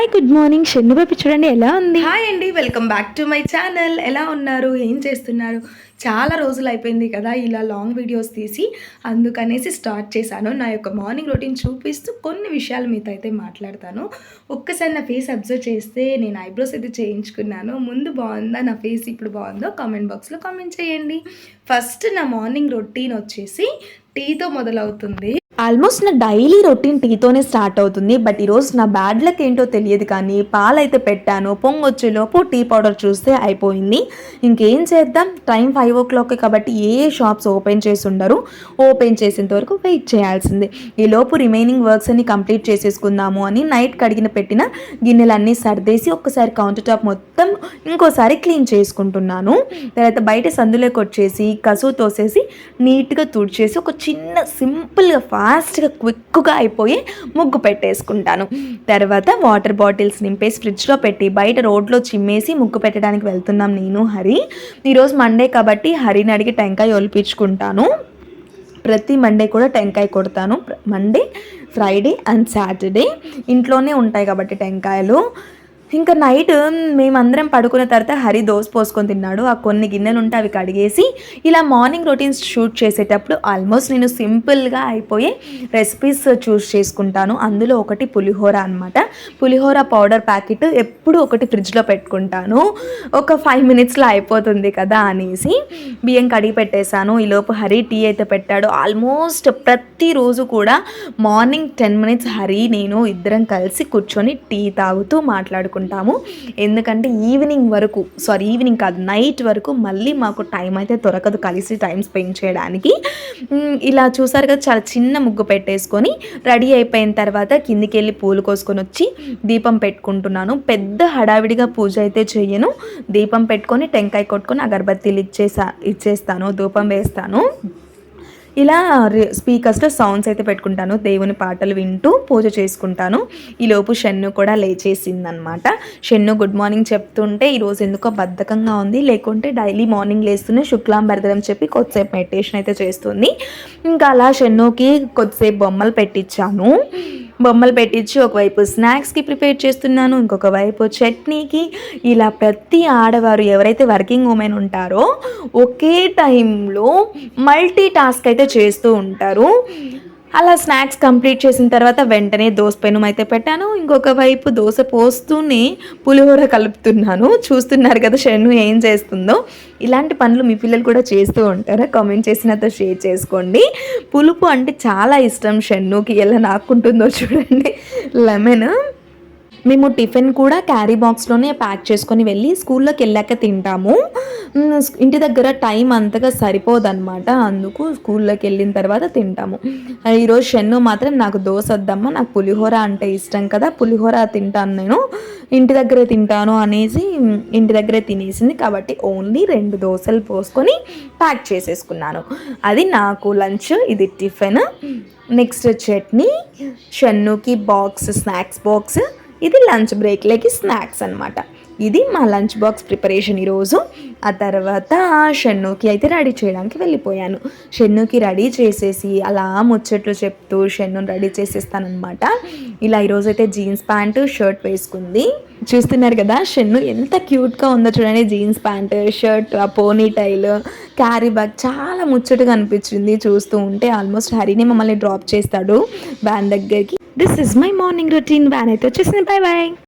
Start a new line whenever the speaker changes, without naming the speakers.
Hi good morning Shannu బాబు చూడండి ఎలా ఉంది.
హాయ్ అండి, welcome back to my channel. ఎలా ఉన్నారు, ఏం చేస్తున్నారు? చాలా రోజులు అయిపోయింది కదా ఇలా లాంగ్ వీడియోస్ తీసి, అందుకనేసి స్టార్ట్ చేశాను. నా యొక్క మార్నింగ్ రొటీన్ చూపిస్తూ కొన్ని విషయాలు మీతో అయితే మాట్లాడతాను. ఒక్కసారి నా ఫేస్ అబ్జర్వ్ చేస్తే నేను ఐబ్రోస్ అయితే చేయించుకున్నాను. ముందు బాగుందా నా ఫేస్, ఇప్పుడు బాగుందో కామెంట్ బాక్స్లో కామెంట్ చేయండి. ఫస్ట్ నా మార్నింగ్ రొటీన్ వచ్చేసి టీతో మొదలవుతుంది.
ఆల్మోస్ట్ నా డైలీ రొటీన్ టీతోనే స్టార్ట్ అవుతుంది. బట్ ఈరోజు నా బ్యాడ్ లక్ ఏంటో తెలియదు కానీ పాలైతే పెట్టాను, పొంగొచ్చేలోపు టీ పౌడర్ చూస్తే అయిపోయింది. ఇంకేం చేద్దాం, టైం 5 o'clock కాబట్టి ఏ షాప్స్ ఓపెన్ చేసి ఉండరు. ఓపెన్ చేసేంత వరకు వెయిట్ చేయాల్సిందే. ఈలోపు రిమైనింగ్ వర్క్స్ అన్ని కంప్లీట్ చేసేసుకుందాము అని నైట్ కడిగిన పెట్టిన గిన్నెలన్నీ సర్దేసి ఒక్కసారి కౌంటర్ టాప్ మొత్తం ఇంకోసారి క్లీన్ చేసుకుంటున్నాను. తర్వాత బయట సందులోకి వచ్చేసి కసువు తోసేసి నీట్గా తుడిచేసి ఒక చిన్న సింపుల్గా ఫాస్ట్గా క్విక్గా అయిపోయి ముగ్గు పెట్టేసుకుంటాను. తర్వాత వాటర్ బాటిల్స్ నింపేసి ఫ్రిడ్జ్లో పెట్టి బయట రోడ్లో చిమ్మేసి ముగ్గు పెట్టడానికి వెళ్తున్నాం నేను హరి. ఈరోజు మండే కాబట్టి హరిని అడిగి టెంకాయ ఒలిపించుకుంటాను. ప్రతి మండే కూడా టెంకాయ కొడతాను. మండే, ఫ్రైడే అండ్ సాటర్డే ఇంట్లోనే ఉంటాయి కాబట్టి టెంకాయలు. ఇంకా నైట్ మేమందరం పడుకున్న తర్వాత హరి దోశ పోసుకొని తిన్నాడు. ఆ కొన్ని గిన్నెలు ఉంటే అవి కడిగేసి ఇలా మార్నింగ్ రొటీన్స్ షూట్ చేసేటప్పుడు ఆల్మోస్ట్ నేను సింపుల్గా అయిపోయే రెసిపీస్ చూస్ చేసుకుంటాను. అందులో ఒకటి పులిహోర అనమాట. పులిహోర పౌడర్ ప్యాకెట్ ఎప్పుడు ఒకటి ఫ్రిడ్జ్లో పెట్టుకుంటాను. ఒక 5 minutesలో అయిపోతుంది కదా అనేసి బియ్యం కడిగి పెట్టేశాను. ఈలోపు హరి టీ అయితే పెట్టాడు. ఆల్మోస్ట్ ప్రతిరోజు కూడా మార్నింగ్ 10 minutes హరి నేను ఇద్దరం కలిసి కూర్చొని టీ తాగుతూ మాట్లాడుకుంటాము. ఎందుకంటే ఈవినింగ్ కాదు, నైట్ వరకు మళ్ళీ మాకు టైం అయితే దొరకదు కలిసి టైం స్పెండ్ చేయడానికి. ఇలా చూసారు కదా, చాలా చిన్న ముగ్గు పెట్టేసుకొని రెడీ అయిపోయిన తర్వాత కిందికి వెళ్ళి పూలు కోసుకొని వచ్చి దీపం పెట్టుకుంటున్నాను. పెద్ద హడావిడిగా పూజ అయితే చెయ్యను. దీపం పెట్టుకొని టెంకాయ కొట్టుకొని అగరబత్తీలు ఇచ్చేస్తాను, ధూపం వేస్తాను. ఇలా స్పీకర్స్లో సౌండ్స్ అయితే పెట్టుకుంటాను, దేవుని పాటలు వింటూ పూజ చేసుకుంటాను. ఈలోపు షన్ను కూడా లేచేసిందనమాట. షన్ను గుడ్ మార్నింగ్ చెప్తుంటే ఈరోజు ఎందుకో బద్ధకంగా ఉంది, లేకుంటే డైలీ మార్నింగ్ లేస్తూనే శుక్లాం భరదరం చెప్పి కొద్దిసేపు మెడిటేషన్ అయితే చేస్తుంది. ఇంకా అలా షన్నుకి కొద్దిసేపు బొమ్మలు పెట్టించి ఒకవైపు స్నాక్స్కి ప్రిపేర్ చేస్తున్నాను, ఇంకొక వైపు చట్నీకి. ఇలా ప్రతి ఆడవారు ఎవరైతే వర్కింగ్ ఉమెన్ ఉంటారో ఒకే టైంలో మల్టీ టాస్క్ అయితే చేస్తూ ఉంటారు. అలా స్నాక్స్ కంప్లీట్ చేసిన తర్వాత వెంటనే దోశ పెనం అయితే పెట్టాను. ఇంకొక వైపు దోశ పోస్తూనే పులిహోర కలుపుతున్నాను. చూస్తున్నారు కదా షన్ను ఏం చేస్తుందో. ఇలాంటి పనులు మీ పిల్లలు కూడా చేస్తూ ఉంటారా? కామెంట్ చేసినంత షేర్ చేసుకోండి. పులుపు అంటే చాలా ఇష్టం షన్నుకి. ఎలా నాకుంటుందో చూడండి. లెమన్ మేము టిఫిన్ కూడా క్యారీ బాక్స్లోనే ప్యాక్ చేసుకొని వెళ్ళి స్కూల్లోకి వెళ్ళాక తింటాము. ఇంటి దగ్గర టైం అంతగా సరిపోదన్నమాట, అందుకు స్కూల్లోకి వెళ్ళిన తర్వాత తింటాము. ఈరోజు షన్ను మాత్రం నాకు దోశ వద్దమ్మా, నాకు పులిహోర అంటే ఇష్టం కదా, పులిహోర తింటాను, నేను ఇంటి దగ్గరే తింటాను అనేసి ఇంటి దగ్గరే తినేసింది. కాబట్టి ఓన్లీ 2 దోశలు పోసుకొని ప్యాక్ చేసేసుకున్నాను. అది నాకు లంచ్, ఇది టిఫిన్. నెక్స్ట్ చట్నీ, షన్నుకి స్నాక్స్ బాక్స్, ఇది లంచ్ బ్రేక్లోకి స్నాక్స్ అనమాట. ఇది మా లంచ్ బాక్స్ ప్రిపరేషన్ ఈరోజు. ఆ తర్వాత షన్నుకి అయితే రెడీ చేయడానికి వెళ్ళిపోయాను. షన్నుకి రెడీ చేసేసి అలా ముచ్చట్లు చెప్తూ షన్నుని రెడీ చేసేస్తానమాట. ఇలా ఈరోజు అయితే జీన్స్ ప్యాంటు షర్ట్ వేసుకుంది. చూస్తున్నారు కదా షన్ను ఎంత క్యూట్గా ఉందో చూడండి. జీన్స్ ప్యాంట్, షర్ట్, ఆ పోనీ టైల్, క్యారీ బ్యాగ్ చాలా ముచ్చటగా అనిపించింది చూస్తూ ఉంటే. ఆల్మోస్ట్ హరిని మమ్మల్ని డ్రాప్ చేస్తాడు వ్యాన్ దగ్గరికి. This is my morning routine. Van అయితే వచ్చేసింది. Bye bye.